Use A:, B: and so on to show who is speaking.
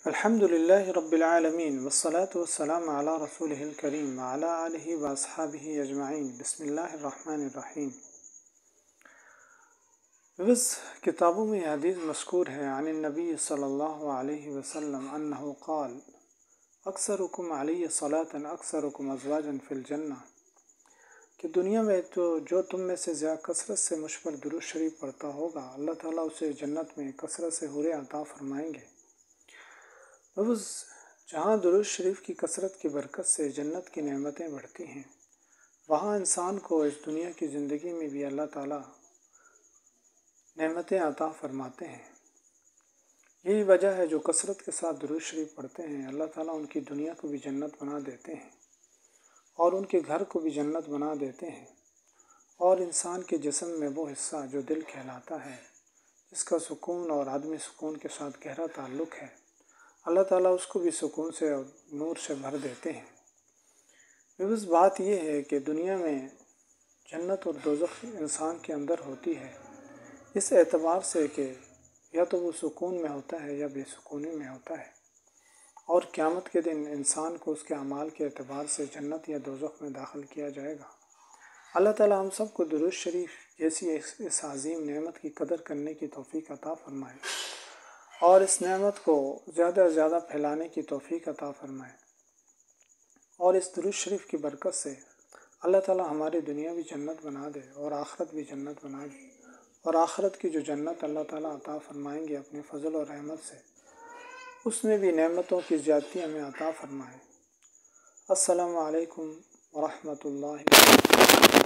A: الحمدللہ رب العالمین والصلاة والسلام علی رسولہ الکریم وعلی آلہ واصحابہ اجمعین بسم اللہ الرحمن الرحیم۔ کتابوں میں حدیث مذکور ہے عن النبی صلی اللہ علیہ وسلم انہ قال اکثرکم علی صلاة اکثرکم ازواجا فی الجنہ، کہ دنیا میں جو تم میں سے زیادہ کثرت سے مجھ پر درود شریف پڑھتا ہوگا اللہ تعالیٰ اسے جنت میں کثرت سے حوریں عطا فرمائیں گے۔ جہاں درود شریف کی کثرت کی برکت سے جنت کی نعمتیں بڑھتی ہیں، وہاں انسان کو اس دنیا کی زندگی میں بھی اللہ تعالیٰ نعمتیں عطا فرماتے ہیں۔ یہی وجہ ہے جو کثرت کے ساتھ درود شریف پڑھتے ہیں اللہ تعالیٰ ان کی دنیا کو بھی جنت بنا دیتے ہیں اور ان کے گھر کو بھی جنت بنا دیتے ہیں، اور انسان کے جسم میں وہ حصہ جو دل کہلاتا ہے، جس کا سکون اور عدم سکون کے ساتھ گہرا تعلق ہے، اللہ تعالیٰ اس کو بھی سکون سے اور نور سے بھر دیتے ہیں۔ بس بات یہ ہے کہ دنیا میں جنت اور دوزخ انسان کے اندر ہوتی ہے، اس اعتبار سے کہ یا تو وہ سکون میں ہوتا ہے یا بے سکونی میں ہوتا ہے، اور قیامت کے دن انسان کو اس کے اعمال کے اعتبار سے جنت یا دوزخ میں داخل کیا جائے گا۔ اللہ تعالیٰ ہم سب کو درود شریف جیسی اس عظیم نعمت کی قدر کرنے کی توفیق عطا فرمائے، اور اس نعمت کو زیادہ سے زیادہ پھیلانے کی توفیق عطا فرمائے، اور اس درود شریف کی برکت سے اللہ تعالیٰ ہماری دنیا بھی جنت بنا دے اور آخرت بھی جنت بنا دے، اور آخرت کی جو جنت اللہ تعالیٰ عطا فرمائیں گے اپنے فضل و رحمت سے، اس میں بھی نعمتوں کی زیادتی ہمیں عطا فرمائے۔ السلام علیکم ورحمۃ اللہ وبرکاتہ۔